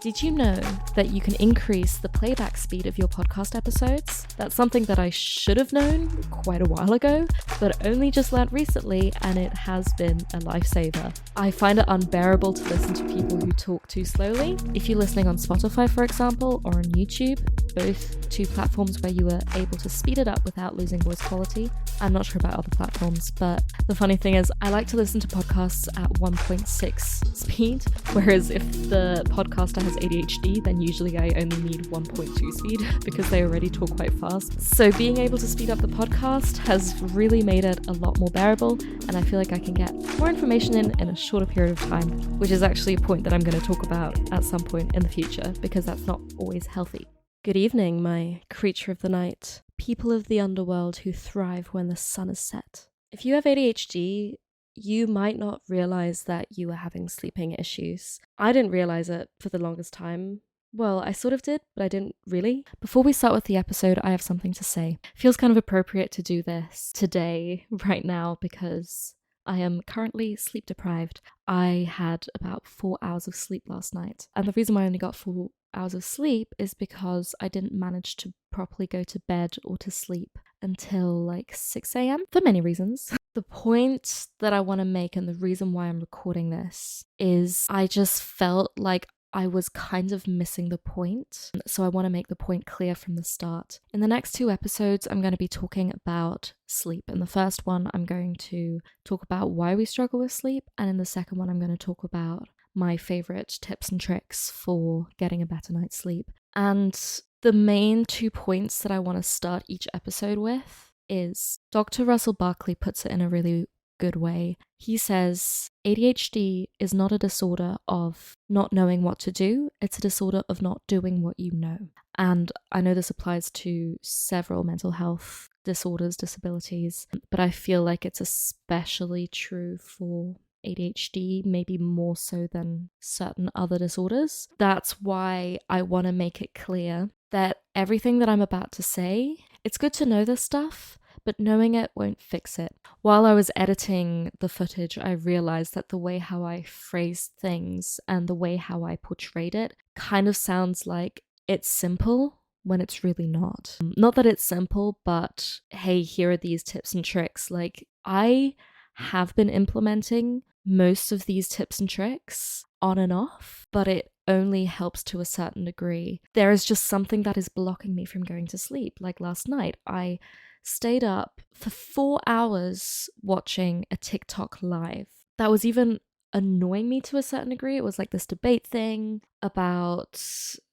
Did you know that you can increase the playback speed of your podcast episodes? That's something that I should have known quite a while ago, but only just learnt recently, and it has been a lifesaver. I find it unbearable to listen to people who talk too slowly. If you're listening on Spotify, for example, or on YouTube, both two platforms where you are able to speed it up without losing voice quality. I'm not sure about other platforms, but the funny thing is I like to listen to podcasts at 1.6 speed, whereas if the podcaster has ADHD, then usually I only need 1.2 speed because they already talk quite fast. So being able to speed up the podcast has really made it a lot more bearable, and I feel like I can get more information in a shorter period of time, which is actually a point that I'm going to talk about at some point in the future because that's not always healthy. Good evening, my creature of the night, people of the underworld who thrive when the sun is set. If you have ADHD, you might not realize that you are having sleeping issues. I didn't realize it for the longest time. Well, I sort of did, but I didn't really. Before we start with the episode, I have something to say. It feels kind of appropriate to do this today, right now, because I am currently sleep deprived. I had about 4 hours of sleep last night. And the reason why I only got 4 hours of sleep is because I didn't manage to properly go to bed or to sleep until like 6 a.m. for many reasons. The point that I want to make and the reason why I'm recording this is I just felt like I was kind of missing the point. So I want to make the point clear from the start. In the next 2 episodes, I'm going to be talking about sleep. In the first one, I'm going to talk about why we struggle with sleep. And in the second one, I'm going to talk about my favorite tips and tricks for getting a better night's sleep. And the main 2 points that I want to start each episode with is Dr. Russell Barkley puts it in a really good way. He says ADHD is not a disorder of not knowing what to do, it's a disorder of not doing what you know. And I know this applies to several mental health disorders, disabilities, but I feel like it's especially true for ADHD, maybe more so than certain other disorders. That's why I want to make it clear that everything that I'm about to say, it's good to know this stuff, but knowing it won't fix it. While I was editing the footage, I realized that the way how I phrased things and the way how I portrayed it kind of sounds like it's simple when it's really not. Not that it's simple, but hey, here are these tips and tricks. Like, I have been implementing most of these tips and tricks on and off, but it only helps to a certain degree. There is just something that is blocking me from going to sleep. Like last night, I stayed up for 4 hours watching a TikTok live. That was even annoying me to a certain degree. It was like this debate thing about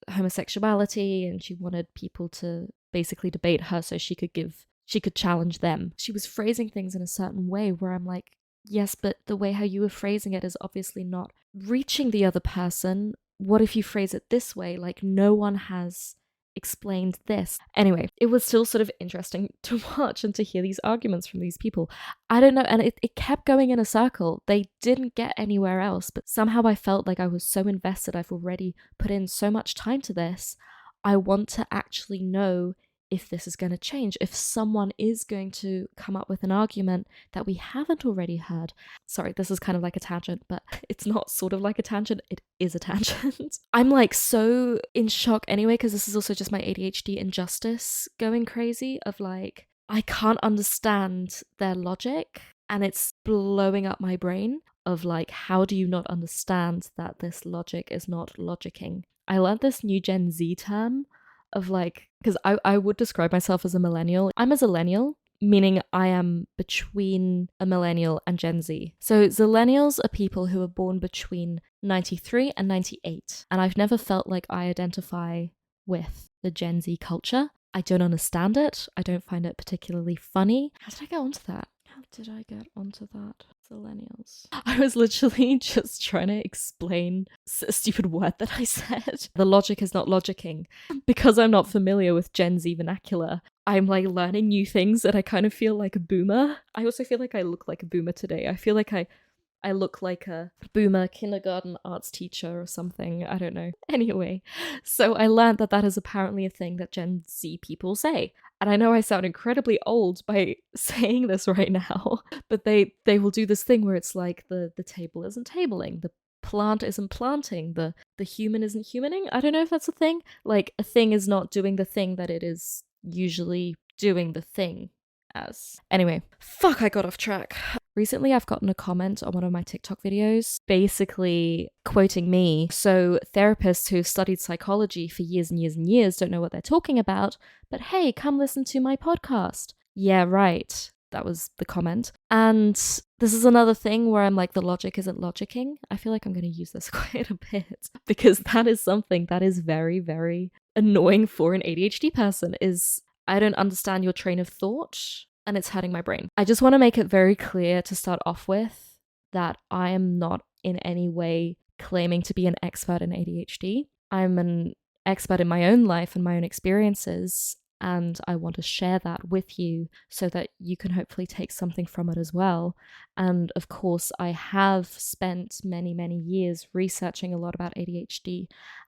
homosexuality, and she wanted people to basically debate her so she could challenge them. She was phrasing things in a certain way where I'm like, yes, but the way how you were phrasing it is obviously not reaching the other person. What if you phrase it this way? Like, no one has explained this. Anyway, it was still sort of interesting to watch and to hear these arguments from these people. I don't know, and it kept going in a circle. They didn't get anywhere else, but somehow I felt like I was so invested. I've already put in so much time to this. I want to actually know if this is going to change, if someone is going to come up with an argument that we haven't already heard. Sorry, this is kind of like a tangent, but it's not sort of like a tangent, it is a tangent. I'm like so in shock anyway, because this is also just my ADHD injustice going crazy of like, I can't understand their logic and it's blowing up my brain of like, how do you not understand that this logic is not logicking? I learned this new Gen Z term of like, because I would describe myself as a millennial. I'm a zillennial, meaning I am between a millennial and Gen Z. So zillennials are people who are born between 93 and 98. And I've never felt like I identify with the Gen Z culture. I don't understand it. I don't find it particularly funny. How did I get onto that? Zillennials. I was literally just trying to explain a stupid word that I said. The logic is not logicking. Because I'm not familiar with Gen Z vernacular, I'm like learning new things and I kind of feel like a boomer. I also feel like I look like a boomer today. I feel like I look like a boomer kindergarten arts teacher or something. I don't know. Anyway, so I learned that that is apparently a thing that Gen Z people say. And I know I sound incredibly old by saying this right now, but they will do this thing where it's like the table isn't tabling, the plant isn't planting, the human isn't humaning. I don't know if that's a thing. Like, a thing is not doing the thing that it is usually doing the thing as. Anyway, fuck, I got off track. Recently, I've gotten a comment on one of my TikTok videos basically quoting me. So, therapists who've studied psychology for years and years and years don't know what they're talking about, but hey, come listen to my podcast. Yeah, right. That was the comment. And this is another thing where I'm like, the logic isn't logicking. I feel like I'm going to use this quite a bit because that is something that is very, very annoying for an ADHD person is I don't understand your train of thought and it's hurting my brain. I just want to make it very clear to start off with that I am not in any way claiming to be an expert in ADHD. I'm an expert in my own life and my own experiences, and I want to share that with you so that you can hopefully take something from it as well. And of course, I have spent many, many years researching a lot about ADHD.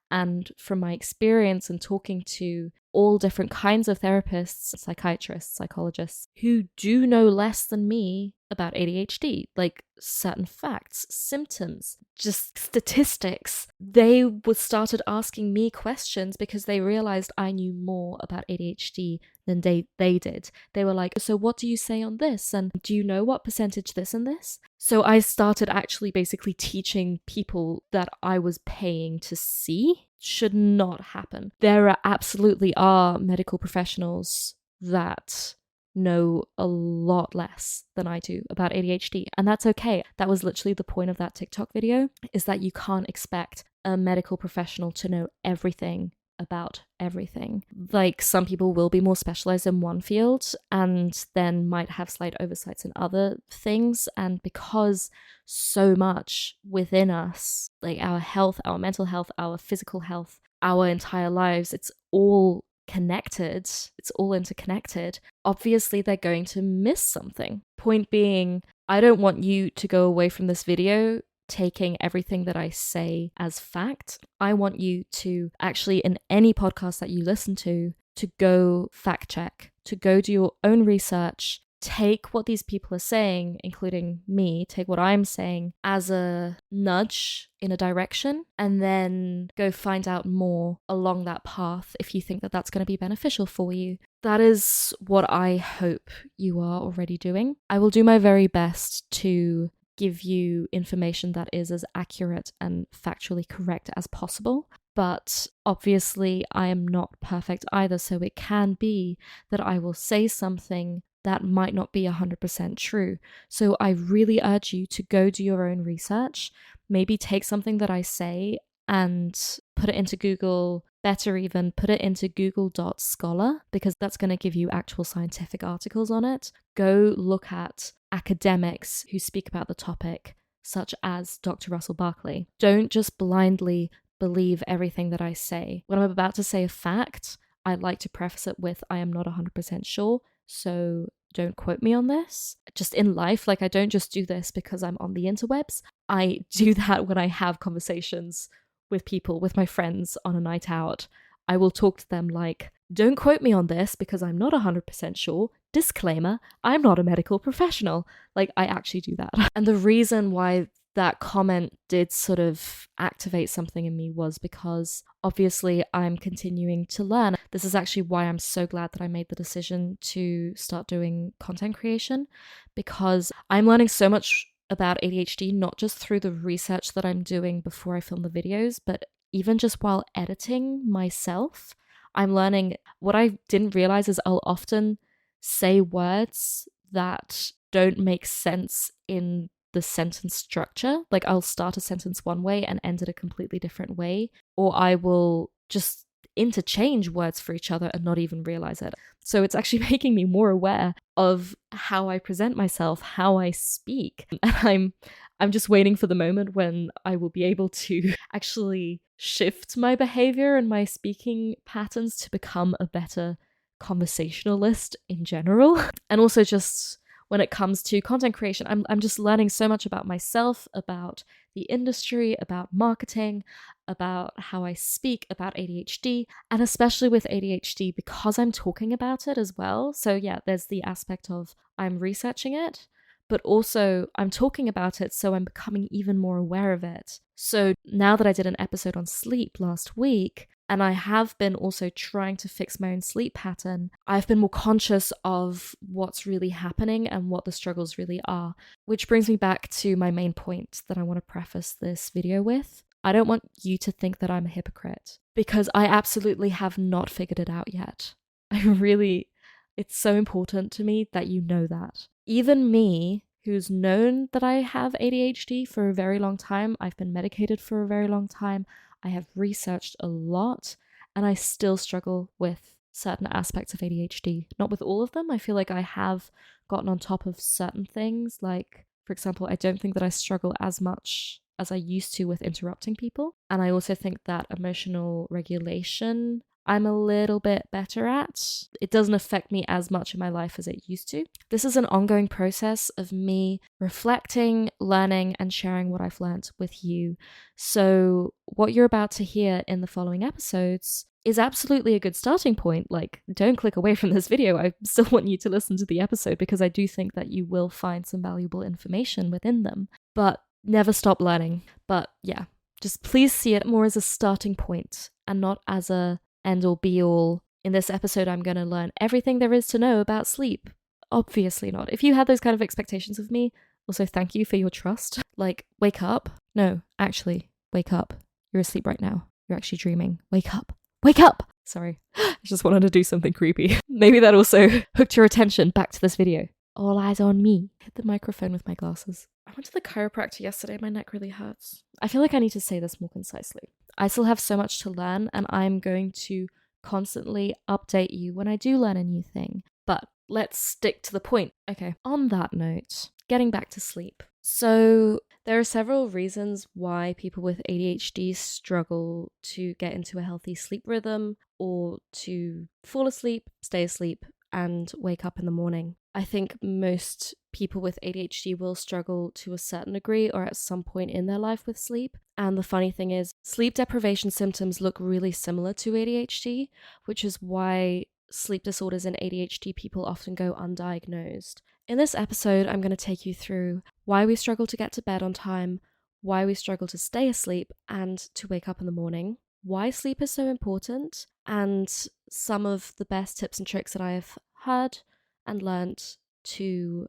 And from my experience and talking to all different kinds of therapists, psychiatrists, psychologists, who do know less than me about ADHD, like certain facts, symptoms, just statistics, they started asking me questions because they realized I knew more about ADHD than they did. They were like, so what do you say on this? And do you know what percentage this and this? So I started actually basically teaching people that I was paying to see should not happen. There absolutely are medical professionals that know a lot less than I do about ADHD, and that's okay. That was literally the point of that TikTok video, is that you can't expect a medical professional to know everything about everything. Like, some people will be more specialized in one field and then might have slight oversights in other things, and because so much within us, like our health, our mental health, our physical health, our entire lives, it's all connected, it's all interconnected, obviously they're going to miss something. Point being, I don't want you to go away from this video taking everything that I say as fact. I want you to actually, in any podcast that you listen to go fact check, to go do your own research, take what these people are saying, including me, take what I'm saying as a nudge in a direction, and then go find out more along that path if you think that that's going to be beneficial for you. That is what I hope you are already doing. I will do my very best to give you information that is as accurate and factually correct as possible. But obviously, I am not perfect either, so it can be that I will say something that might not be 100% true. So I really urge you to go do your own research. Maybe take something that I say and put it into Google. Better even, put it into google.scholar, because that's going to give you actual scientific articles on it. Go look at academics who speak about the topic, such as Dr. Russell Barkley. Don't just blindly believe everything that I say. When I'm about to say a fact, I'd like to preface it with, I am not 100% sure, so don't quote me on this. Just in life, like, I don't just do this because I'm on the interwebs. I do that when I have conversations with people, with my friends on a night out. I will talk to them like, don't quote me on this because I'm not 100% sure. Disclaimer, I'm not a medical professional. Like, I actually do that. And the reason why that comment did sort of activate something in me was because obviously I'm continuing to learn. This is actually why I'm so glad that I made the decision to start doing content creation, because I'm learning so much about ADHD, not just through the research that I'm doing before I film the videos, but even just while editing myself. I'm learning. What I didn't realize is I'll often say words that don't make sense in the sentence structure. Like, I'll start a sentence one way and end it a completely different way, or I will just interchange words for each other and not even realize it. So it's actually making me more aware of how I present myself, how I speak. And I'm just waiting for the moment when I will be able to actually shift my behavior and my speaking patterns to become a better conversationalist in general. And also, just when it comes to content creation, I'm just learning so much about myself, about the industry, about marketing, about how I speak, about ADHD, and especially with ADHD because I'm talking about it as well. So yeah, there's the aspect of I'm researching it, but also I'm talking about it, so I'm becoming even more aware of it. So now that I did an episode on sleep last week, and I have been also trying to fix my own sleep pattern, I've been more conscious of what's really happening and what the struggles really are, which brings me back to my main point that I want to preface this video with. I don't want you to think that I'm a hypocrite, because I absolutely have not figured it out yet. It's so important to me that you know that. Even me, who's known that I have ADHD for a very long time, I've been medicated for a very long time, I have researched a lot, and I still struggle with certain aspects of ADHD. Not with all of them. I feel like I have gotten on top of certain things. Like, for example, I don't think that I struggle as much as I used to with interrupting people. And I also think that emotional regulation, I'm a little bit better at. It doesn't affect me as much in my life as it used to. This is an ongoing process of me reflecting, learning, and sharing what I've learned with you. So what you're about to hear in the following episodes is absolutely a good starting point. Like, don't click away from this video. I still want you to listen to the episode because I do think that you will find some valuable information within them. But never stop learning. But yeah, just please see it more as a starting point and not as a end all be all. In this episode, I'm going to learn everything there is to know about sleep. Obviously not. If you had those kind of expectations of me, also thank you for your trust. Like, wake up. No, actually, wake up. You're asleep right now. You're actually dreaming. Wake up. Wake up! Sorry, I just wanted to do something creepy. Maybe that also hooked your attention back to this video. All eyes on me. Hit the microphone with my glasses. I went to the chiropractor yesterday. My neck really hurts. I feel like I need to say this more concisely. I still have so much to learn, and I'm going to constantly update you when I do learn a new thing. But let's stick to the point. Okay, on that note, getting back to sleep. So there are several reasons why people with ADHD struggle to get into a healthy sleep rhythm or to fall asleep, stay asleep, and wake up in the morning. I think most people with ADHD will struggle to a certain degree or at some point in their life with sleep. And the funny thing is, sleep deprivation symptoms look really similar to ADHD, which is why sleep disorders in ADHD people often go undiagnosed. In this episode, I'm going to take you through why we struggle to get to bed on time, why we struggle to stay asleep and to wake up in the morning, why sleep is so important, and some of the best tips and tricks that I have heard and learnt to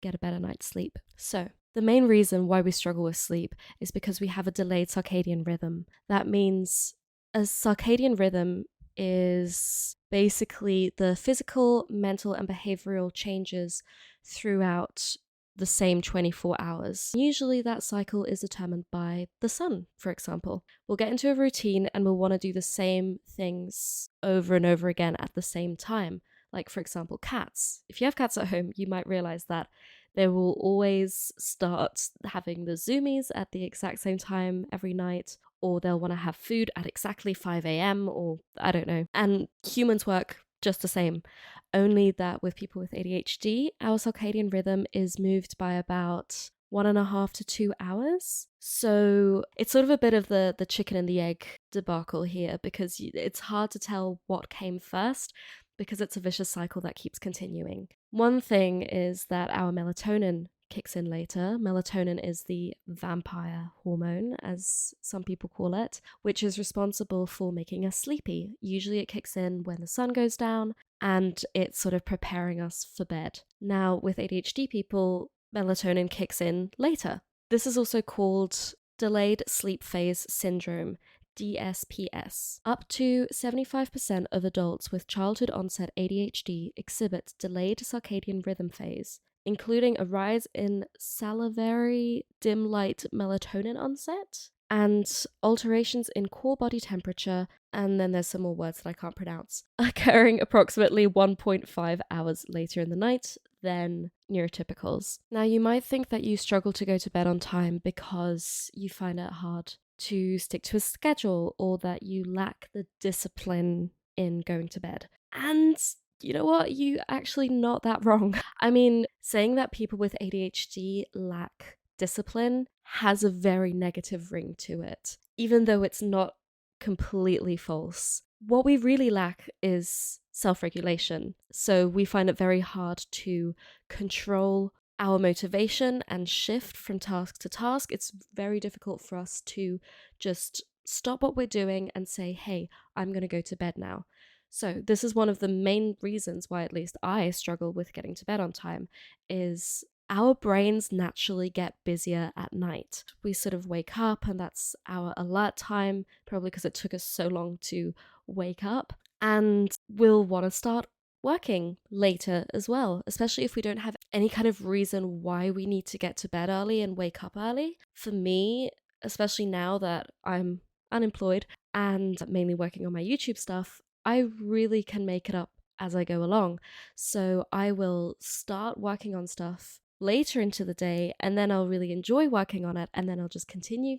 get a better night's sleep. So, the main reason why we struggle with sleep is because we have a delayed circadian rhythm. That means a circadian rhythm is basically the physical, mental, and behavioral changes throughout the same 24 hours. Usually that cycle is determined by the sun, for example. We'll get into a routine and we'll want to do the same things over and over again at the same time. Like, for example, cats. If you have cats at home, you might realize that they will always start having the zoomies at the exact same time every night, or they'll want to have food at exactly 5 a.m. or I don't know. And humans work just the same, only that with people with ADHD, our circadian rhythm is moved by about 1.5 to 2 hours. So it's sort of a bit of the chicken and the egg debacle here, because it's hard to tell what came first, because it's a vicious cycle that keeps continuing. One thing is that our melatonin kicks in later. Melatonin is the vampire hormone, as some people call it, which is responsible for making us sleepy. Usually it kicks in when the sun goes down, and it's sort of preparing us for bed. Now, with ADHD people, melatonin kicks in later. This is also called delayed sleep phase syndrome, DSPS. Up to 75% of adults with childhood onset ADHD exhibit delayed circadian rhythm phase, including a rise in salivary dim light melatonin onset and alterations in core body temperature, and then there's some more words that I can't pronounce, occurring approximately 1.5 hours later in the night than neurotypicals. Now, you might think that you struggle to go to bed on time because you find it hard to stick to a schedule, or that you lack the discipline in going to bed. And you know what? You actually not that wrong. I mean, saying that people with ADHD lack discipline has a very negative ring to it, even though it's not completely false. What we really lack is self-regulation. So we find it very hard to control our motivation and shift from task to task. It's very difficult for us to just stop what we're doing and say, hey, I'm going to go to bed now. So this is one of the main reasons why at least I struggle with getting to bed on time, is our brains naturally get busier at night. We sort of wake up and that's our alert time, probably because it took us so long to wake up. And we'll want to start working later as well, especially if we don't have any kind of reason why we need to get to bed early and wake up early. For me, especially now that I'm unemployed and mainly working on my YouTube stuff, I really can make it up as I go along. So I will start working on stuff later into the day, and then I'll really enjoy working on it, and then I'll just continue.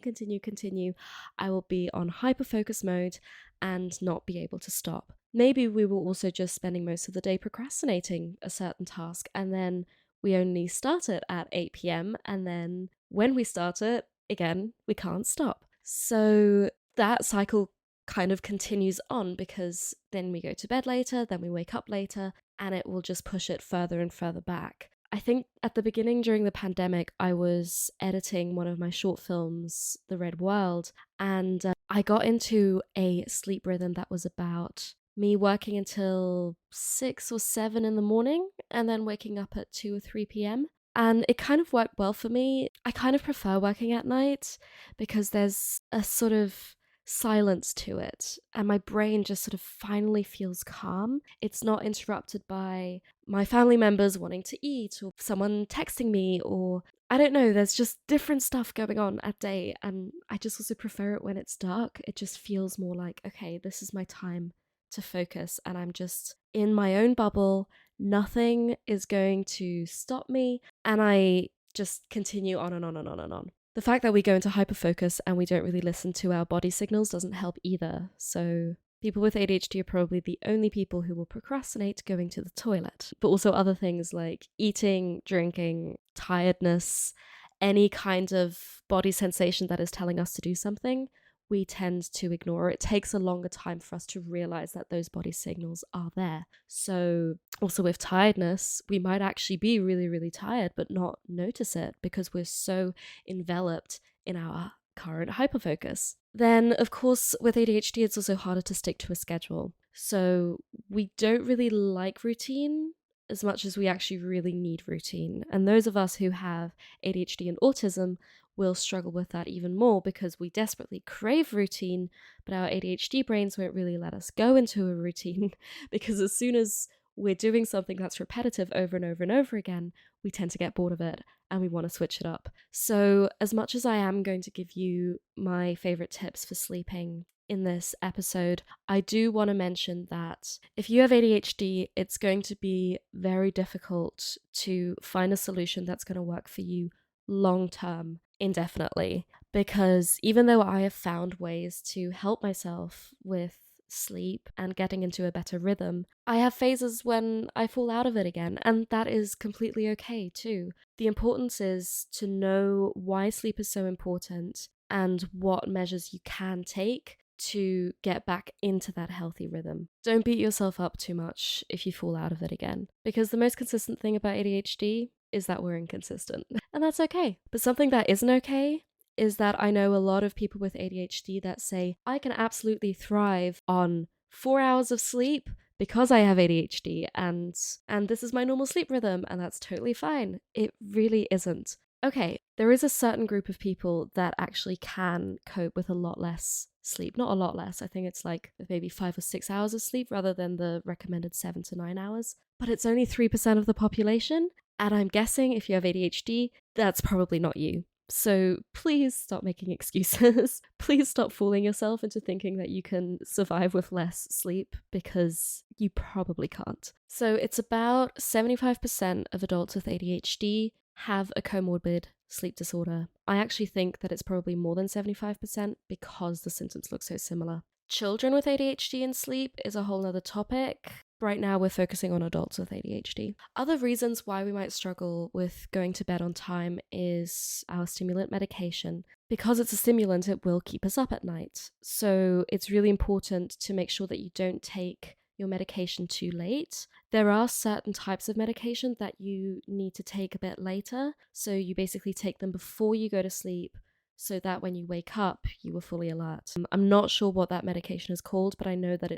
I will be on hyper focus mode and not be able to stop. Maybe we were also just spending most of the day procrastinating a certain task, and then we only start it at 8 p.m. and then when we start it again, we can't stop. So that cycle kind of continues on, because then we go to bed later, then we wake up later, and it will just push it further and further back. I think at the beginning during the pandemic, I was editing one of my short films, The Red World, and I got into a sleep rhythm that was about me working until 6 or 7 in the morning and then waking up at 2 or 3 p.m. And it kind of worked well for me. I kind of prefer working at night because there's a sort of silence to it, and my brain just sort of finally feels calm. It's not interrupted by my family members wanting to eat or someone texting me, or I don't know, there's just different stuff going on at day, and I just also prefer it when it's dark. It just feels more like, okay, this is my time to focus and I'm just in my own bubble. Nothing is going to stop me, and I just continue on and on and on and on. The fact that we go into hyperfocus and we don't really listen to our body signals doesn't help either. So people with ADHD are probably the only people who will procrastinate going to the toilet. But also other things like eating, drinking, tiredness, any kind of body sensation that is telling us to do something, we tend to ignore. It takes a longer time for us to realize that those body signals are there. So also with tiredness, we might actually be really, really tired, but not notice it because we're so enveloped in our current hyperfocus. Then, of course, with ADHD, it's also harder to stick to a schedule. So we don't really like routine as much as we actually really need routine. And those of us who have ADHD and autism will struggle with that even more because we desperately crave routine, but our ADHD brains won't really let us go into a routine because as soon as we're doing something that's repetitive over and over and over again, we tend to get bored of it and we want to switch it up. So as much as I am going to give you my favorite tips for sleeping in this episode, I do want to mention that if you have ADHD, it's going to be very difficult to find a solution that's going to work for you long term, indefinitely, because even though I have found ways to help myself with sleep and getting into a better rhythm, I have phases when I fall out of it again, and that is completely okay too. The importance is to know why sleep is so important and what measures you can take to get back into that healthy rhythm. Don't beat yourself up too much if you fall out of it again, because the most consistent thing about ADHD is that we're inconsistent, and that's okay. But something that isn't okay is that I know a lot of people with ADHD that say, I can absolutely thrive on 4 hours of sleep because I have ADHD and this is my normal sleep rhythm, and that's totally fine. It really isn't. Okay, there is a certain group of people that actually can cope with a lot less sleep. Not a lot less, I think it's like maybe 5 or 6 hours of sleep rather than the recommended 7 to 9 hours. But it's only 3% of the population, and I'm guessing if you have ADHD, that's probably not you. So please stop making excuses. Please stop fooling yourself into thinking that you can survive with less sleep, because you probably can't. So it's about 75% of adults with ADHD have a comorbid sleep disorder. I actually think that it's probably more than 75% because the symptoms look so similar. Children with ADHD and sleep is a whole other topic. Right now we're focusing on adults with ADHD. Other reasons why we might struggle with going to bed on time is our stimulant medication. Because it's a stimulant, it will keep us up at night. So it's really important to make sure that you don't take your medication too late. There are certain types of medication that you need to take a bit later. So you basically take them before you go to sleep so that when you wake up, you were fully alert. I'm not sure what that medication is called, but I know that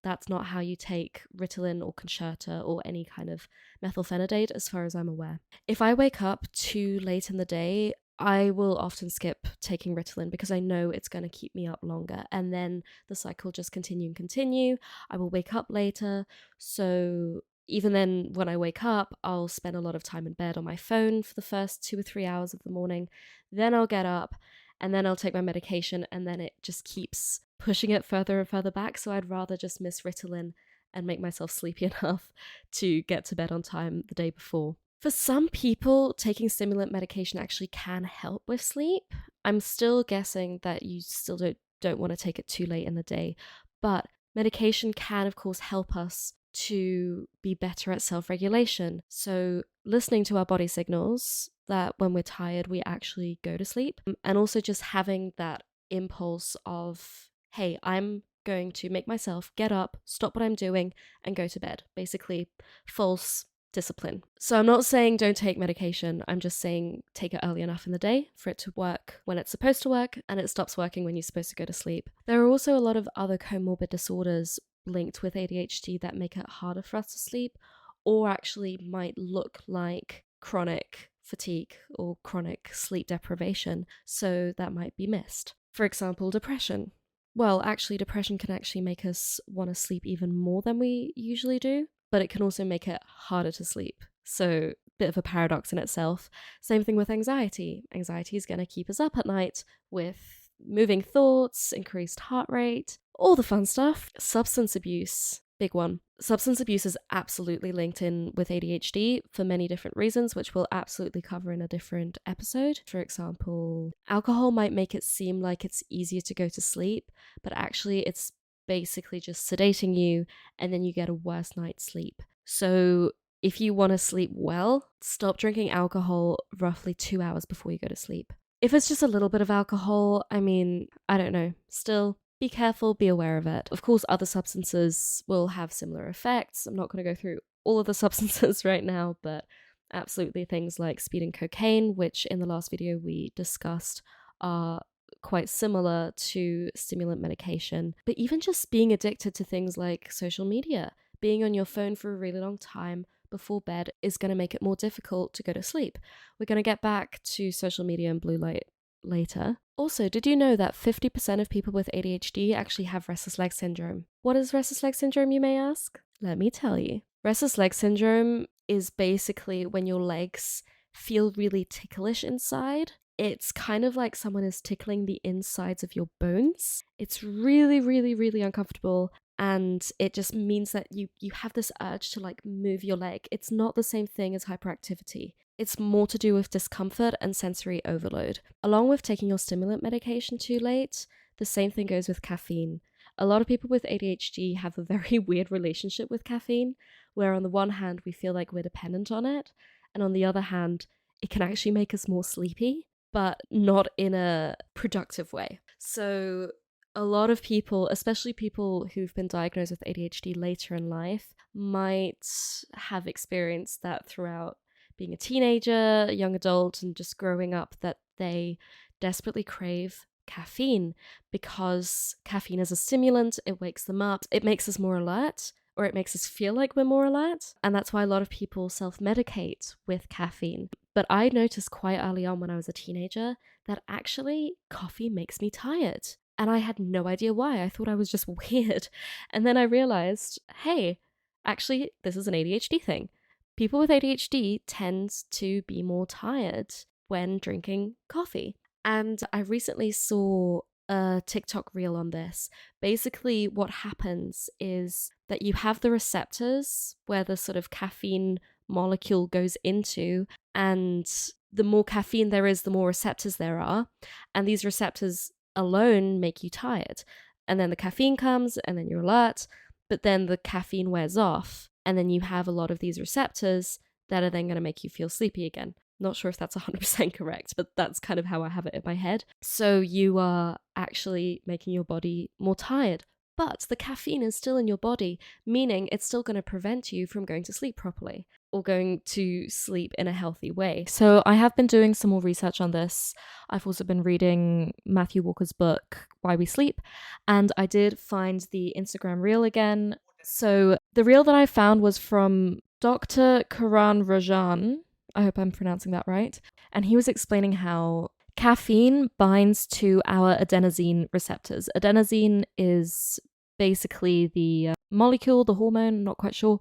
that's not how you take Ritalin or Concerta or any kind of methylphenidate as far as I'm aware. If I wake up too late in the day, I will often skip taking Ritalin because I know it's going to keep me up longer, and then the cycle just continue. I will wake up later, so even then when I wake up, I'll spend a lot of time in bed on my phone for the first 2 or 3 hours of the morning. Then I'll get up and then I'll take my medication, and then it just keeps pushing it further and further back. So I'd rather just miss Ritalin and make myself sleepy enough to get to bed on time the day before. For some people, taking stimulant medication actually can help with sleep. I'm still guessing that you still don't want to take it too late in the day, but medication can, of course, help us to be better at self-regulation. So listening to our body signals that when we're tired, we actually go to sleep, and also just having that impulse of, hey, I'm going to make myself get up, stop what I'm doing, and go to bed. Basically, false discipline. So I'm not saying don't take medication, I'm just saying take it early enough in the day for it to work when it's supposed to work, and it stops working when you're supposed to go to sleep. There are also a lot of other comorbid disorders linked with ADHD that make it harder for us to sleep, or actually might look like chronic fatigue or chronic sleep deprivation, so that might be missed. For example, depression. Well, actually, depression can actually make us want to sleep even more than we usually do, but it can also make it harder to sleep. So, bit of a paradox in itself. Same thing with anxiety. Anxiety is going to keep us up at night with moving thoughts, increased heart rate, all the fun stuff. Substance abuse, big one. Substance abuse is absolutely linked in with ADHD for many different reasons, which we'll absolutely cover in a different episode. For example, alcohol might make it seem like it's easier to go to sleep, but actually it's basically just sedating you, and then you get a worse night's sleep. So if you want to sleep well, stop drinking alcohol roughly 2 hours before you go to sleep. If it's just a little bit of alcohol, I mean, I don't know, still be careful, be aware of it. Of course, other substances will have similar effects. I'm not going to go through all of the substances right now, but absolutely things like speed and cocaine, which in the last video we discussed are quite similar to stimulant medication. But even just being addicted to things like social media, being on your phone for a really long time before bed is going to make it more difficult to go to sleep. We're going to get back to social media and blue light later. Also, did you know that 50% of people with ADHD actually have restless leg syndrome? What is restless leg syndrome, you may ask? Let me tell you. Restless leg syndrome is basically when your legs feel really ticklish inside. It's kind of like someone is tickling the insides of your bones. It's really, really, really uncomfortable, and it just means that you have this urge to like move your leg. It's not the same thing as hyperactivity. It's more to do with discomfort and sensory overload. Along with taking your stimulant medication too late, the same thing goes with caffeine. A lot of people with ADHD have a very weird relationship with caffeine, where on the one hand we feel like we're dependent on it, and on the other hand, it can actually make us more sleepy, but not in a productive way. So a lot of people, especially people who've been diagnosed with ADHD later in life, might have experienced that throughout being a teenager, a young adult, and just growing up, that they desperately crave caffeine because caffeine is a stimulant. It wakes them up. It makes us more alert, or it makes us feel like we're more alert. And that's why a lot of people self-medicate with caffeine. But I noticed quite early on when I was a teenager that actually coffee makes me tired. And I had no idea why. I thought I was just weird. And then I realized, hey, actually, this is an ADHD thing. People with ADHD tend to be more tired when drinking coffee. And I recently saw a TikTok reel on this. Basically, what happens is that you have the receptors where the sort of caffeine molecule goes into, and the more caffeine there is, the more receptors there are. And these receptors alone make you tired. And then the caffeine comes, and then you're alert, but then the caffeine wears off. And then you have a lot of these receptors that are then going to make you feel sleepy again. Not sure if that's 100% correct, but that's kind of how I have it in my head. So you are actually making your body more tired. but the caffeine is still in your body, meaning it's still going to prevent you from going to sleep properly or going to sleep in a healthy way. So I have been doing some more research on this. I've also been reading Matthew Walker's book, Why We Sleep, and I did find the Instagram reel again. So the reel that I found was from Dr. Karan Rajan. I hope I'm pronouncing that right. And he was explaining how caffeine binds to our adenosine receptors. Adenosine is basically the molecule, the hormone, not quite sure,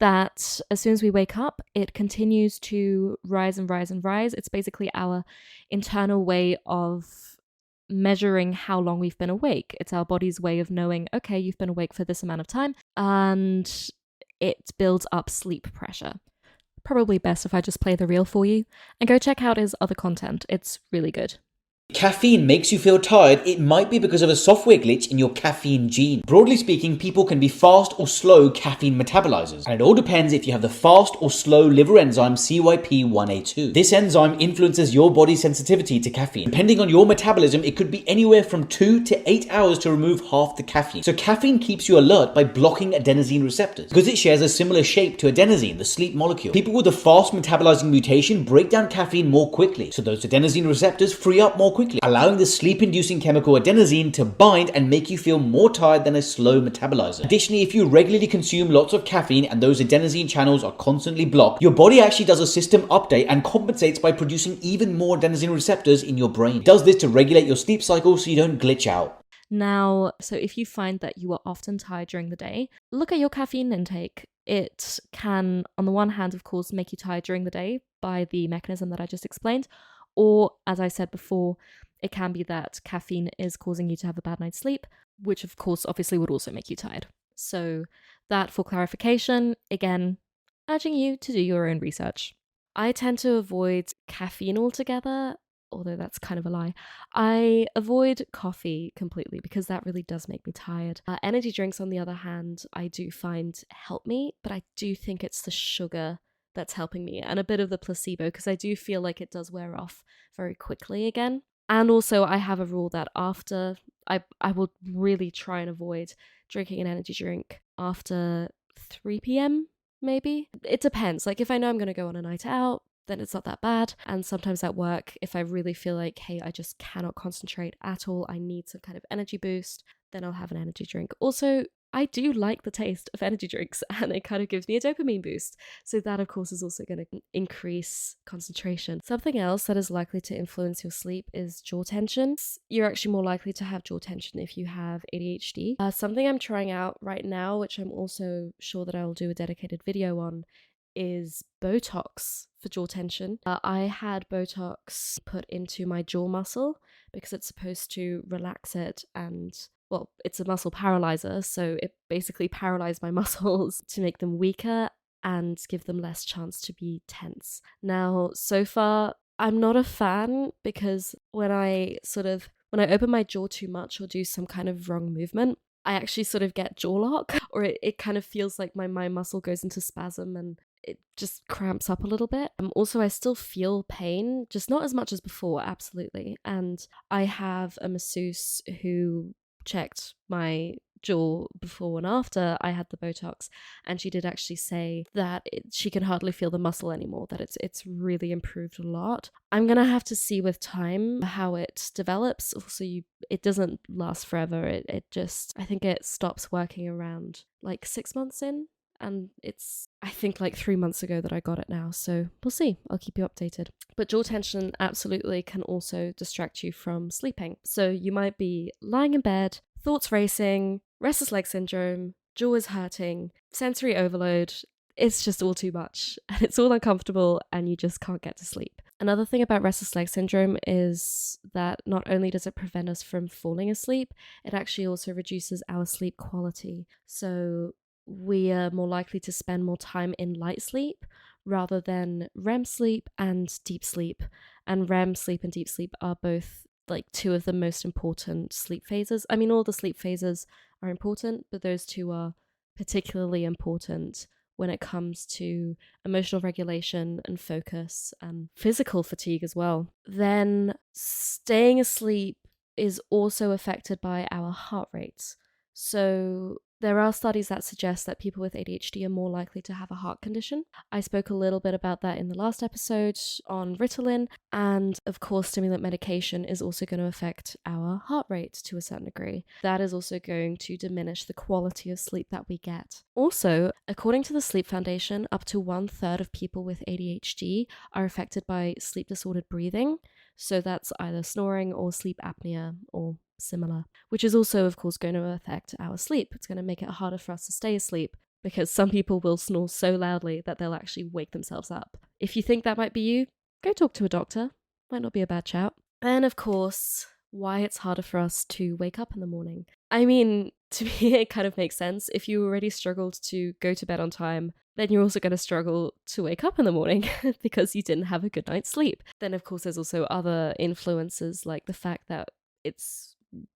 that as soon as we wake up, it continues to rise and rise and rise. It's basically our internal way of measuring how long we've been awake. It's our body's way of knowing, okay, you've been awake for this amount of time, and it builds up sleep pressure. Probably best if I just play the reel for you, and go check out his other content. It's really good. Caffeine makes you feel tired, it might be because of a software glitch in your caffeine gene. Broadly speaking, people can be fast or slow caffeine metabolizers, and it all depends if you have the fast or slow liver enzyme CYP1A2. This enzyme influences your body's sensitivity to caffeine. Depending on your metabolism, it could be anywhere from 2 to 8 hours to remove half the caffeine. So caffeine keeps you alert by blocking adenosine receptors, because it shares a similar shape to adenosine, the sleep molecule. People with a fast metabolizing mutation break down caffeine more quickly, so those adenosine receptors free up more quickly, allowing the sleep-inducing chemical adenosine to bind and make you feel more tired than a slow metabolizer. Additionally, if you regularly consume lots of caffeine and those adenosine channels are constantly blocked, your body actually does a system update and compensates by producing even more adenosine receptors in your brain. It does this to regulate your sleep cycle so you don't glitch out. Now, so if you find that you are often tired during the day, look at your caffeine intake. It can, on the one hand, of course, make you tired during the day by the mechanism that I just explained. Or, as I said before, it can be that caffeine is causing you to have a bad night's sleep, which of course obviously would also make you tired. So that for clarification, again, urging you to do your own research. I tend to avoid caffeine altogether, although that's kind of a lie. I avoid coffee completely because that really does make me tired. Energy drinks, on the other hand, I do find help me, but I do think it's the sugar that's helping me and a bit of the placebo, because I do feel like it does wear off very quickly again. And also I have a rule that after I will really try and avoid drinking an energy drink after 3 p.m. maybe. It depends. Like if I know I'm going to go on a night out, then it's not that bad. And sometimes at work, if I really feel like, hey, I just cannot concentrate at all, I need some kind of energy boost, then I'll have an energy drink. Also, I do like the taste of energy drinks and it kind of gives me a dopamine boost. So that, of course, is also going to increase concentration. Something else that is likely to influence your sleep is jaw tension. You're actually more likely to have jaw tension if you have ADHD. Something I'm trying out right now, which I'm also sure that I'll do a dedicated video on, is Botox for jaw tension. I had Botox put into my jaw muscle because it's supposed to relax it and, well, it's a muscle paralyzer, so it basically paralyzed my muscles to make them weaker and give them less chance to be tense. Now, so far, I'm not a fan because when I open my jaw too much or do some kind of wrong movement, I actually sort of get jaw lock, or it kind of feels like my muscle goes into spasm and it just cramps up a little bit. Also, I still feel pain, just not as much as before, absolutely. And I have a masseuse who checked my jaw before and after I had the Botox, and she did actually say that she can hardly feel the muscle anymore, that it's really improved a lot. I'm gonna have to see with time how it develops. Also, it doesn't last forever. It just, I think it stops working around like 6 months in, and it's, I think, like 3 months ago that I got it now, so we'll see. I'll keep you updated. But jaw tension absolutely can also distract you from sleeping. So you might be lying in bed, thoughts racing, restless leg syndrome, jaw is hurting, sensory overload. It's just all too much and it's all uncomfortable and you just can't get to sleep. Another thing about restless leg syndrome is that not only does it prevent us from falling asleep, it actually also reduces our sleep quality. So we are more likely to spend more time in light sleep rather than REM sleep and deep sleep. And REM sleep and deep sleep are both like two of the most important sleep phases. I mean, all the sleep phases are important, but those two are particularly important when it comes to emotional regulation and focus and physical fatigue as well. Then staying asleep is also affected by our heart rates. So there are studies that suggest that people with ADHD are more likely to have a heart condition. I spoke a little bit about that in the last episode on Ritalin, and of course, stimulant medication is also going to affect our heart rate to a certain degree. That is also going to diminish the quality of sleep that we get. Also, according to the Sleep Foundation, up to 1/3 of people with ADHD are affected by sleep disordered breathing. So that's either snoring or sleep apnea or similar, which is also, of course, going to affect our sleep. It's going to make it harder for us to stay asleep because some people will snore so loudly that they'll actually wake themselves up. If you think that might be you, go talk to a doctor. Might not be a bad shout. And of course, why it's harder for us to wake up in the morning. I mean, to me, it kind of makes sense. If you already struggled to go to bed on time, then you're also going to struggle to wake up in the morning because you didn't have a good night's sleep. Then, of course, there's also other influences like the fact that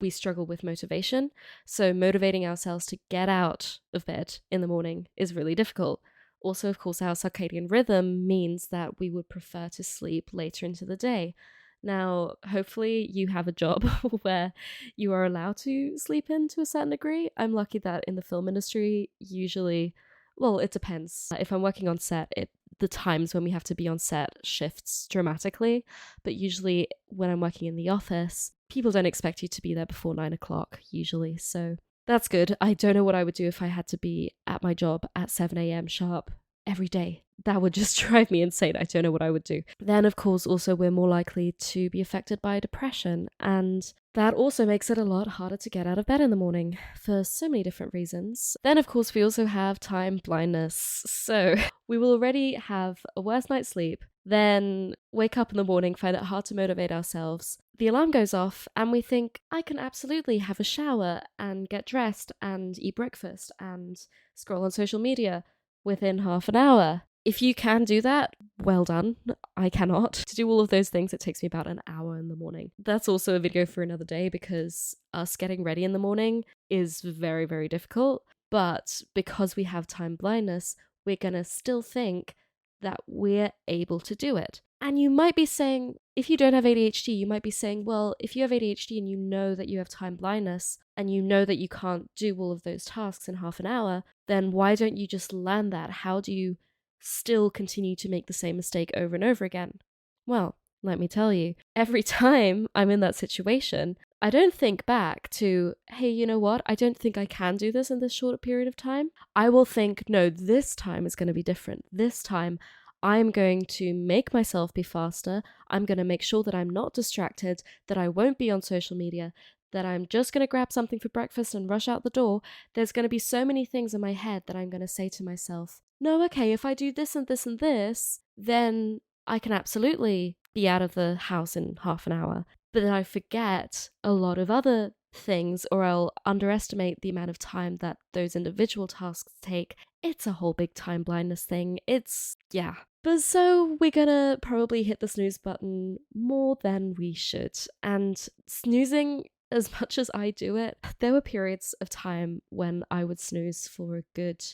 we struggle with motivation. So motivating ourselves to get out of bed in the morning is really difficult. Also, of course, our circadian rhythm means that we would prefer to sleep later into the day. Now, hopefully you have a job where you are allowed to sleep in to a certain degree. I'm lucky that in the film industry, usually, well, it depends. If I'm working on set, the times when we have to be on set shifts dramatically. But usually when I'm working in the office, people don't expect you to be there before 9 o'clock usually. So that's good. I don't know what I would do if I had to be at my job at 7 a.m. sharp every day. That would just drive me insane. I don't know what I would do. Then, of course, also we're more likely to be affected by depression. And that also makes it a lot harder to get out of bed in the morning for so many different reasons. Then, of course, we also have time blindness. So we will already have a worse night's sleep, then wake up in the morning, find it hard to motivate ourselves. The alarm goes off and we think, I can absolutely have a shower and get dressed and eat breakfast and scroll on social media within half an hour. If you can do that, well done. I cannot. To do all of those things, it takes me about an hour in the morning. That's also a video for another day because us getting ready in the morning is very, very difficult. But because we have time blindness, we're going to still think that we're able to do it. And you might be saying, if you don't have ADHD, you might be saying, well, if you have ADHD and you know that you have time blindness and you know that you can't do all of those tasks in half an hour, then why don't you just learn that? How do you still continue to make the same mistake over and over again? Well, let me tell you, every time I'm in that situation, I don't think back to, hey, you know what? I don't think I can do this in this short period of time. I will think, no, this time is going to be different. This time I'm going to make myself be faster. I'm going to make sure that I'm not distracted, that I won't be on social media, that I'm just going to grab something for breakfast and rush out the door. There's going to be so many things in my head that I'm going to say to myself, no, okay, if I do this and this and this, then I can absolutely be out of the house in half an hour. But then I forget a lot of other things, or I'll underestimate the amount of time that those individual tasks take. It's a whole big time blindness thing. Yeah. But so we're gonna probably hit the snooze button more than we should. And snoozing, as much as I do it, there were periods of time when I would snooze for a good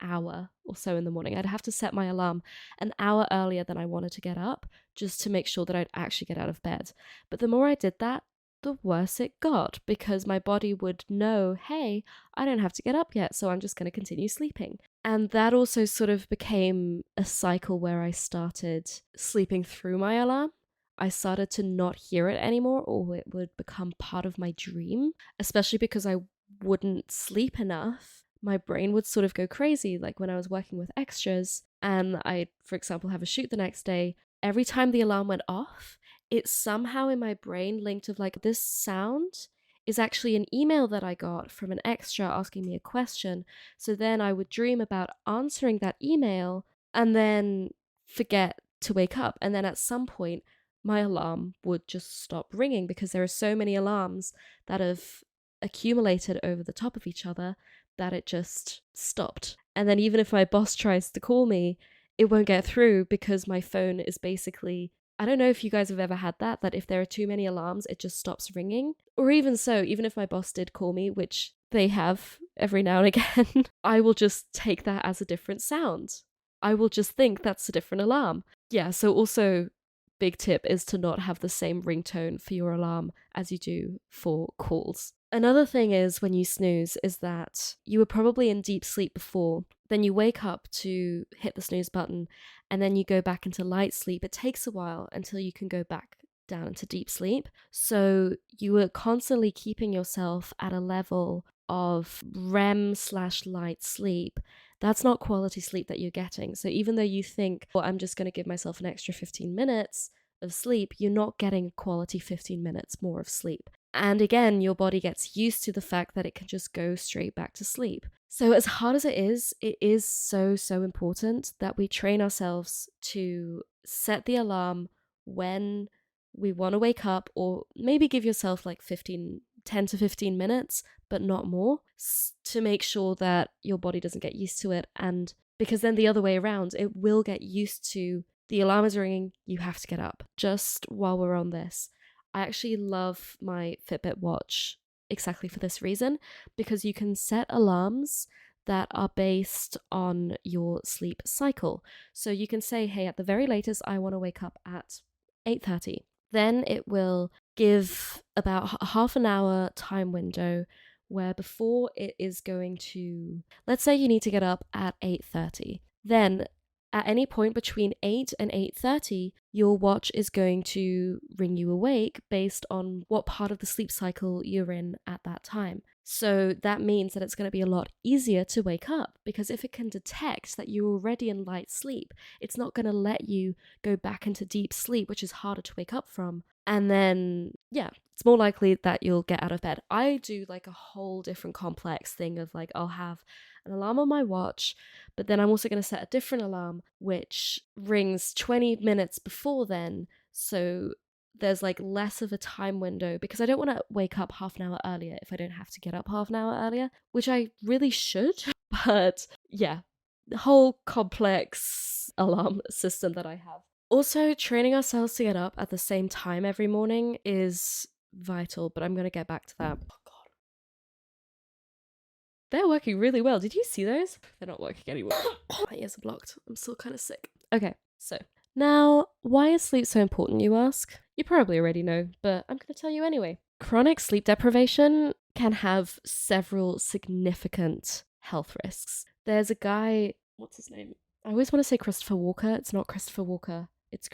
hour or so in the morning. I'd have to set my alarm an hour earlier than I wanted to get up just to make sure that I'd actually get out of bed. But the more I did that, the worse it got because my body would know, hey, I don't have to get up yet, so I'm just going to continue sleeping. And that also sort of became a cycle where I started sleeping through my alarm. I started to not hear it anymore, or it would become part of my dream, especially because I wouldn't sleep enough. My brain would sort of go crazy, like when I was working with extras and I'd, for example, have a shoot the next day. Every time the alarm went off, it somehow in my brain linked of like, this sound is actually an email that I got from an extra asking me a question. So then I would dream about answering that email and then forget to wake up. And then at some point, my alarm would just stop ringing because there are so many alarms that have accumulated over the top of each other that it just stopped. And then even if my boss tries to call me, it won't get through because my phone is basically, I don't know if you guys have ever had that if there are too many alarms, it just stops ringing. Or even so, even if my boss did call me, which they have every now and again, I will just take that as a different sound. I will just think that's a different alarm. Yeah, so also big tip is to not have the same ringtone for your alarm as you do for calls. Another thing is when you snooze is that you were probably in deep sleep before, then you wake up to hit the snooze button, and then you go back into light sleep. It takes a while until you can go back down into deep sleep. So you were constantly keeping yourself at a level of REM/light sleep. That's not quality sleep that you're getting. So even though you think, well, I'm just going to give myself an extra 15 minutes of sleep, you're not getting quality 15 minutes more of sleep. And again, your body gets used to the fact that it can just go straight back to sleep. So as hard as it is so important that we train ourselves to set the alarm when we want to wake up, or maybe give yourself like 10 to 15 minutes, but not more, to make sure that your body doesn't get used to it. And because then the other way around, it will get used to the alarm is ringing, you have to get up. Just while we're on this, I actually love my Fitbit watch exactly for this reason, because you can set alarms that are based on your sleep cycle. So you can say, hey, at the very latest, I want to wake up at 8:30. Then it will give about half an hour time window where before it is going to, let's say you need to get up at 8:30. Then at any point between 8 and 8:30, your watch is going to ring you awake based on what part of the sleep cycle you're in at that time. So that means that it's going to be a lot easier to wake up, because if it can detect that you're already in light sleep, it's not going to let you go back into deep sleep, which is harder to wake up from. And then, yeah, it's more likely that you'll get out of bed. I do like a whole different complex thing of like, I'll have an alarm on my watch, but then I'm also going to set a different alarm which rings 20 minutes before then. So there's like less of a time window, because I don't want to wake up half an hour earlier if I don't have to get up half an hour earlier, which I really should. But yeah, the whole complex alarm system that I have. Also, training ourselves to get up at the same time every morning is vital, but I'm going to get back to that. Oh god. They're working really well. Did you see those? They're not working anymore. My ears are blocked. I'm still kind of sick. Okay, so now, why is sleep so important, you ask? You probably already know, but I'm going to tell you anyway. Chronic sleep deprivation can have several significant health risks. There's a guy, what's his name? I always want to say Christopher Walker. It's not Christopher Walker. It's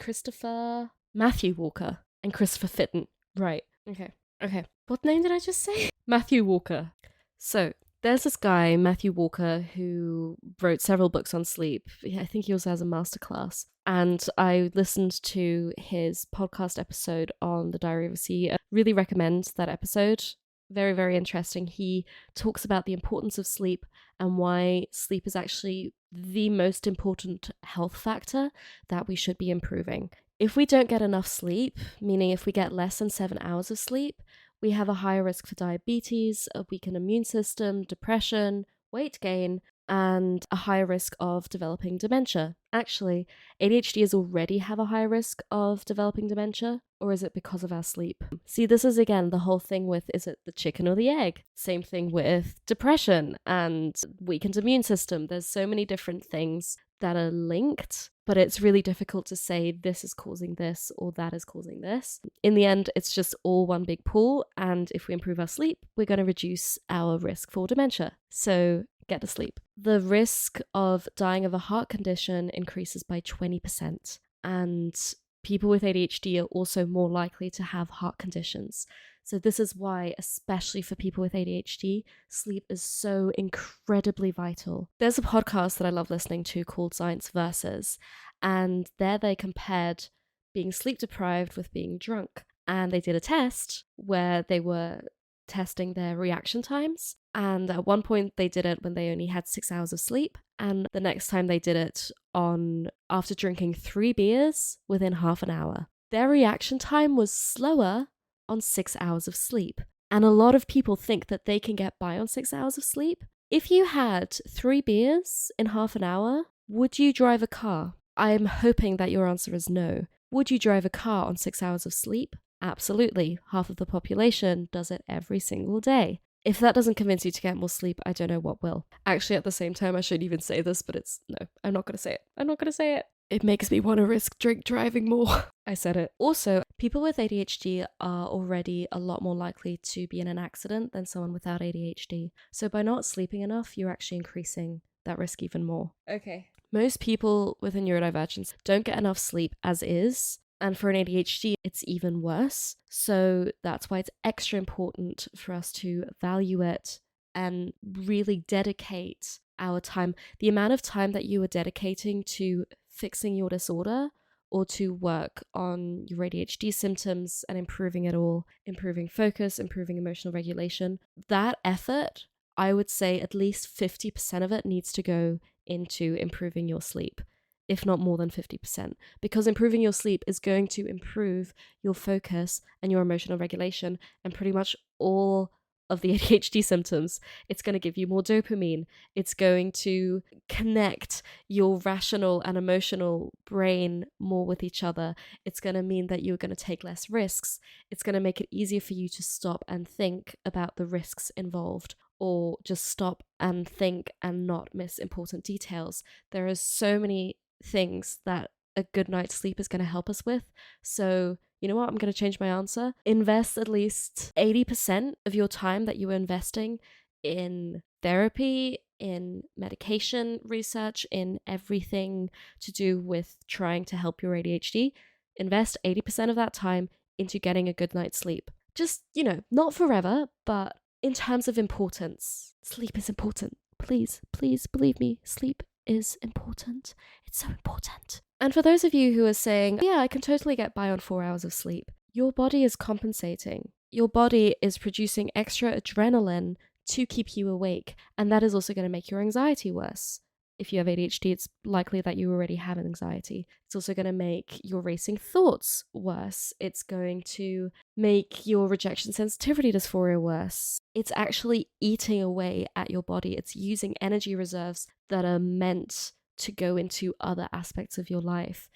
Matthew Walker and Christopher Fitton. Right. Okay. What name did I just say? Matthew Walker. So, there's this guy, Matthew Walker, who wrote several books on sleep. I think he also has a masterclass. And I listened to his podcast episode on the Diary of a CEO. Really recommend that episode. Very, very interesting. He talks about the importance of sleep and why sleep is actually the most important health factor that we should be improving. If we don't get enough sleep, meaning if we get less than 7 hours of sleep, we have a higher risk for diabetes, a weakened immune system, depression, weight gain, and a higher risk of developing dementia. Actually, ADHDers already have a higher risk of developing dementia, or is it because of our sleep? See, this is again the whole thing with, is it the chicken or the egg? Same thing with depression and weakened immune system. There's so many different things that are linked, but it's really difficult to say this is causing this or that is causing this. In the end, it's just all one big pool, and if we improve our sleep, we're going to reduce our risk for dementia. So get to sleep. The risk of dying of a heart condition increases by 20%, and people with ADHD are also more likely to have heart conditions. So this is why, especially for people with ADHD, sleep is so incredibly vital. There's a podcast that I love listening to called Science Versus, and there they compared being sleep deprived with being drunk. And they did a test where they were testing their reaction times. And at one point they did it when they only had 6 hours of sleep. And the next time they did it after drinking 3 beers within half an hour. Their reaction time was slower on 6 hours of sleep. And a lot of people think that they can get by on 6 hours of sleep. If you had 3 beers in half an hour, would you drive a car? I'm hoping that your answer is no. Would you drive a car on 6 hours of sleep? Absolutely. Half of the population does it every single day. If that doesn't convince you to get more sleep, I don't know what will. Actually, at the same time, I shouldn't even say this, but no, I'm not going to say it. It makes me want to risk drink driving more. I said it. Also, People with ADHD are already a lot more likely to be in an accident than someone without ADHD. So by not sleeping enough, you're actually increasing that risk even more. Okay. Most people with a neurodivergence don't get enough sleep as is. And for an ADHD, it's even worse. So that's why it's extra important for us to value it and really dedicate our time. The amount of time that you are dedicating to fixing your disorder or to work on your ADHD symptoms and improving it all, improving focus, improving emotional regulation, that effort, I would say at least 50% of it needs to go into improving your sleep, if not more than 50%, because improving your sleep is going to improve your focus and your emotional regulation and pretty much all of the ADHD symptoms. It's going to give you more dopamine. It's going to connect your rational and emotional brain more with each other. It's going to mean that you're going to take less risks. It's going to make it easier for you to stop and think about the risks involved, or just stop and think and not miss important details. There are so many things that a good night's sleep is going to help us with. So you know what? I'm going to change my answer. Invest at least 80% of your time that you are investing in therapy, in medication research, in everything to do with trying to help your ADHD. Invest 80% of that time into getting a good night's sleep. Just, not forever, but in terms of importance. Sleep is important. Please, please believe me, sleep is important. It's so important. And for those of you who are saying, yeah, I can totally get by on 4 hours of sleep, your body is compensating. Your body is producing extra adrenaline to keep you awake. And that is also going to make your anxiety worse. If you have ADHD, it's likely that you already have anxiety. It's also going to make your racing thoughts worse. It's going to make your rejection sensitivity dysphoria worse. It's actually eating away at your body. It's using energy reserves that are meant to go into other aspects of your life.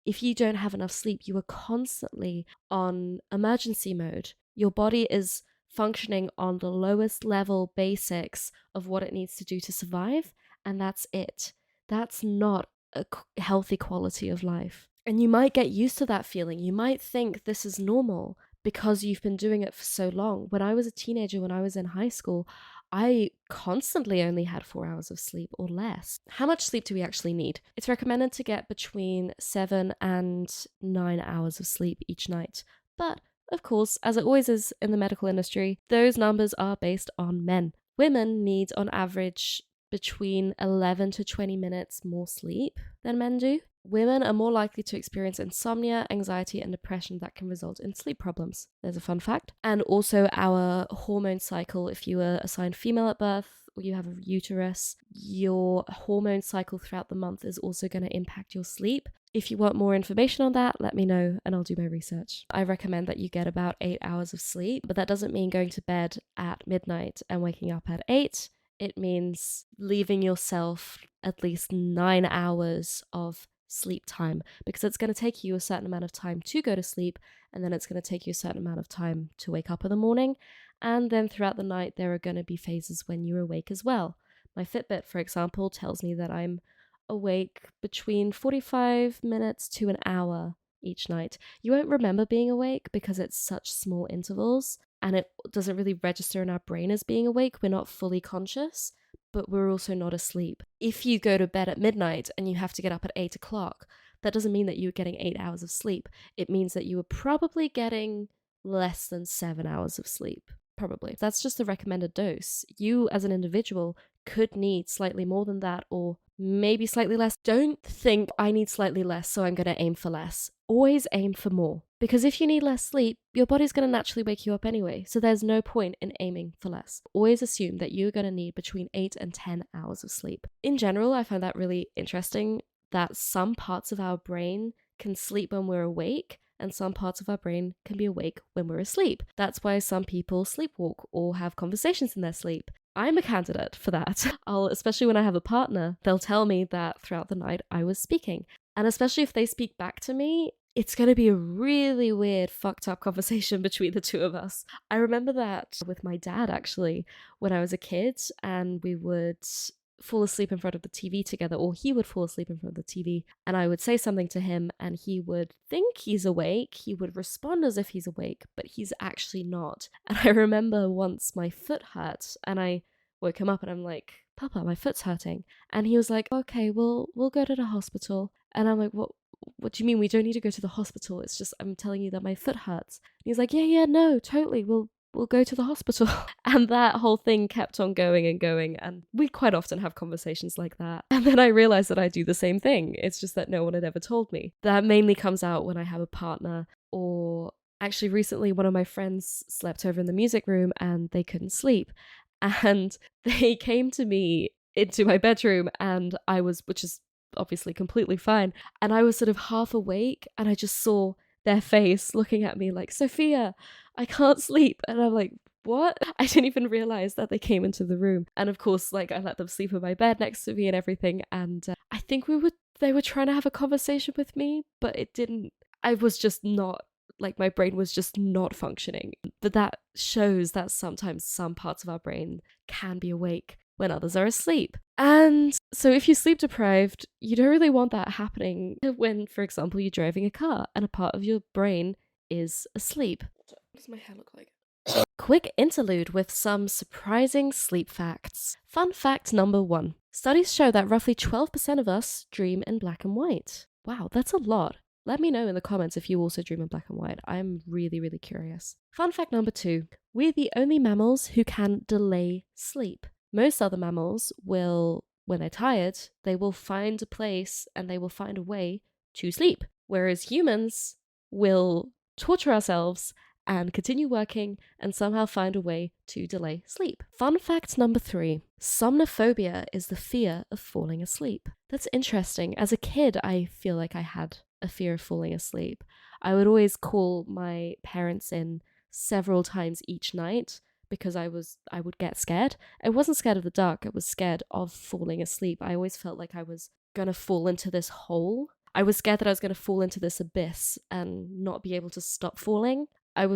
If you don't have enough sleep, you are constantly on emergency mode. Your body is functioning on the lowest level basics of what it needs to do to survive. And that's it. That's not a healthy quality of life. And you might get used to that feeling. You might think this is normal because you've been doing it for so long. When I was a teenager, when I was in high school, I constantly only had 4 hours of sleep or less. How much sleep do we actually need? It's recommended to get between 7 and 9 hours of sleep each night. But of course, as it always is in the medical industry, those numbers are based on men. Women need on average between 11 to 20 minutes more sleep than men do. Women are more likely to experience insomnia, anxiety, and depression that can result in sleep problems. There's a fun fact. And also our hormone cycle, if you were assigned female at birth or you have a uterus, your hormone cycle throughout the month is also going to impact your sleep. If you want more information on that, let me know and I'll do my research. I recommend that you get about 8 hours of sleep, but that doesn't mean going to bed at midnight and waking up at 8. It means leaving yourself at least 9 hours of sleep time, because it's going to take you a certain amount of time to go to sleep, and then it's going to take you a certain amount of time to wake up in the morning. And then throughout the night, there are going to be phases when you're awake as well. My Fitbit, for example, tells me that I'm awake between 45 minutes to an hour each night. You won't remember being awake because it's such small intervals and it doesn't really register in our brain as being awake. We're not fully conscious, but we're also not asleep. If you go to bed at midnight and you have to get up at 8 o'clock, that doesn't mean that you're getting 8 hours of sleep. It means that you are probably getting less than 7 hours of sleep. Probably. That's just the recommended dose. You as an individual could need slightly more than that, or maybe slightly less. Don't think I need slightly less, so I'm going to aim for less. Always aim for more. Because if you need less sleep, your body's going to naturally wake you up anyway. So there's no point in aiming for less. Always assume that you're going to need between 8 and 10 hours of sleep. In general, I find that really interesting that some parts of our brain can sleep when we're awake, and some parts of our brain can be awake when we're asleep. That's why some people sleepwalk or have conversations in their sleep. I'm a candidate for that. Especially when I have a partner, they'll tell me that throughout the night I was speaking. And especially if they speak back to me, it's going to be a really weird, fucked up conversation between the two of us. I remember that with my dad, actually, when I was a kid, and we would fall asleep in front of the TV together, or he would fall asleep in front of the TV, and I would say something to him and he would think he's awake, he would respond as if he's awake, but he's actually not. And I remember once my foot hurt and I woke him up and I'm like, Papa, my foot's hurting. And he was like, okay, we'll go to the hospital. And I'm like, what do you mean we don't need to go to the hospital? It's just, I'm telling you that my foot hurts. And he's like, yeah, no, totally. We'll go to the hospital. And that whole thing kept on going and going. And we quite often have conversations like that. And then I realized that I do the same thing. It's just that no one had ever told me. That mainly comes out when I have a partner, or actually recently one of my friends slept over in the music room and they couldn't sleep. And they came to me into my bedroom and I was, which is obviously completely fine. And I was sort of half awake and I just saw their face looking at me like, Sophia, I can't sleep. And I'm like, what? I didn't even realize that they came into the room. And of course, like, I let them sleep in my bed next to me and everything. And I think they were trying to have a conversation with me, but it didn't, I was just not, like, my brain was just not functioning. But that shows that sometimes some parts of our brain can be awake when others are asleep. And so if you're sleep deprived, you don't really want that happening when, for example, you're driving a car and a part of your brain is asleep. What does my hair look like? Quick interlude with some surprising sleep facts. Fun fact number 1. Studies show that roughly 12% of us dream in black and white. Wow, that's a lot. Let me know in the comments if you also dream in black and white. I'm really, really curious. Fun fact number 2. We're the only mammals who can delay sleep. Most other mammals will, when they're tired, they will find a place and they will find a way to sleep. Whereas humans will torture ourselves and continue working and somehow find a way to delay sleep. Fun fact number 3. Somnophobia is the fear of falling asleep. That's interesting. As a kid, I feel like I had a fear of falling asleep. I would always call my parents in several times each night because I would get scared. I wasn't scared of the dark, I was scared of falling asleep. I always felt like I was gonna fall into this hole. I was scared that I was gonna fall into this abyss and not be able to stop falling. I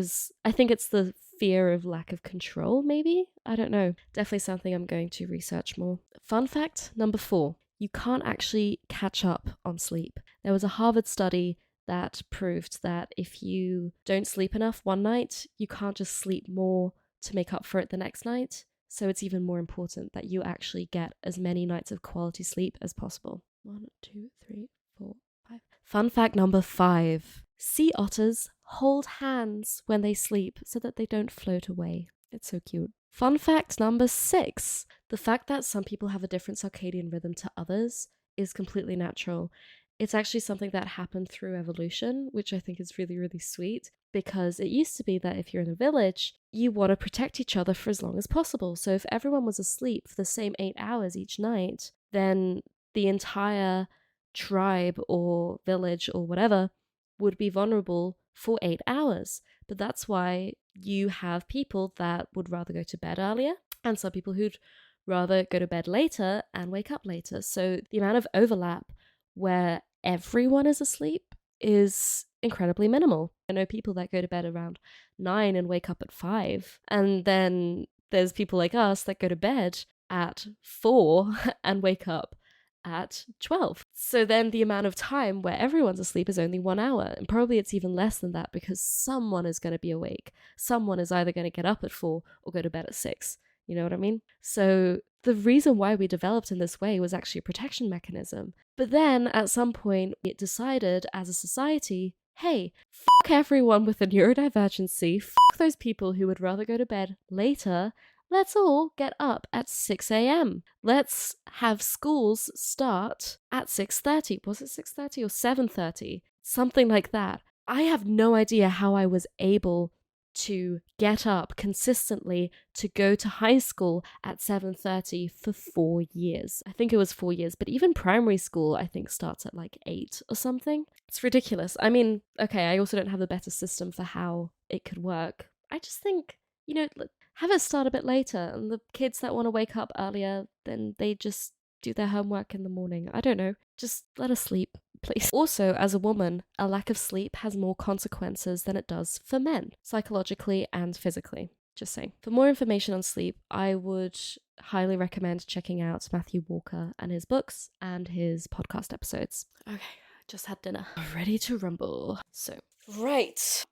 think it's the fear of lack of control, maybe? I don't know. Definitely something I'm going to research more. Fun fact number 4. You can't actually catch up on sleep. There was a Harvard study that proved that if you don't sleep enough one night, you can't just sleep more to make up for it the next night. So it's even more important that you actually get as many nights of quality sleep as possible. 1, 2, 3, 4, 5. Fun fact number 5. Sea otters hold hands when they sleep so that they don't float away. It's so cute. Fun fact number 6. The fact that some people have a different circadian rhythm to others is completely natural. It's actually something that happened through evolution, which I think is really, really sweet, because it used to be that if you're in a village, you want to protect each other for as long as possible. So if everyone was asleep for the same 8 hours each night, then the entire tribe or village or whatever would be vulnerable for 8 hours. But that's why you have people that would rather go to bed earlier and some people who'd rather go to bed later and wake up later. So the amount of overlap where everyone is asleep is incredibly minimal. I know people that go to bed around 9 and wake up at 5. And then there's people like us that go to bed at 4 and wake up at 12. So then the amount of time where everyone's asleep is only 1 hour. And probably it's even less than that because someone is going to be awake. Someone is either going to get up at 4 or go to bed at 6. You know what I mean? So the reason why we developed in this way was actually a protection mechanism. But then at some point it decided as a society, hey, fuck everyone with a neurodivergency, fuck those people who would rather go to bed later. Let's all get up at 6 a.m. Let's have schools start at 6:30. Was it 6:30 or 7:30? Something like that. I have no idea how I was able to get up consistently to go to high school at 7:30 for 4 years. I think it was 4 years, but even primary school I think starts at like 8 or something. It's ridiculous. I mean, okay, I also don't have a better system for how it could work. I just think, you know, have it start a bit later, and the kids that want to wake up earlier, then they just do their homework in the morning. I don't know. Just let us sleep, please. Also, as a woman, a lack of sleep has more consequences than it does for men, psychologically and physically. Just saying. For more information on sleep, I would highly recommend checking out Matthew Walker and his books and his podcast episodes. Okay, just had dinner. Ready to rumble. So, right.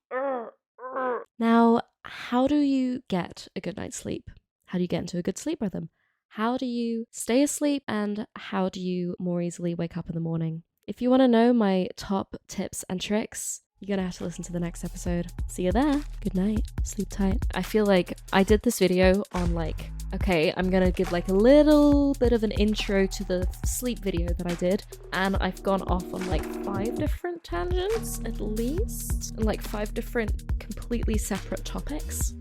Now, how do you get a good night's sleep? How do you get into a good sleep rhythm? How do you stay asleep, and how do you more easily wake up in the morning? If you want to know my top tips and tricks, you're going to have to listen to the next episode. See you there. Good night. Sleep tight. I feel like I did this video on okay, I'm going to give a little bit of an intro to the sleep video that I did. And I've gone off on 5 different tangents at least. And 5 different completely separate topics.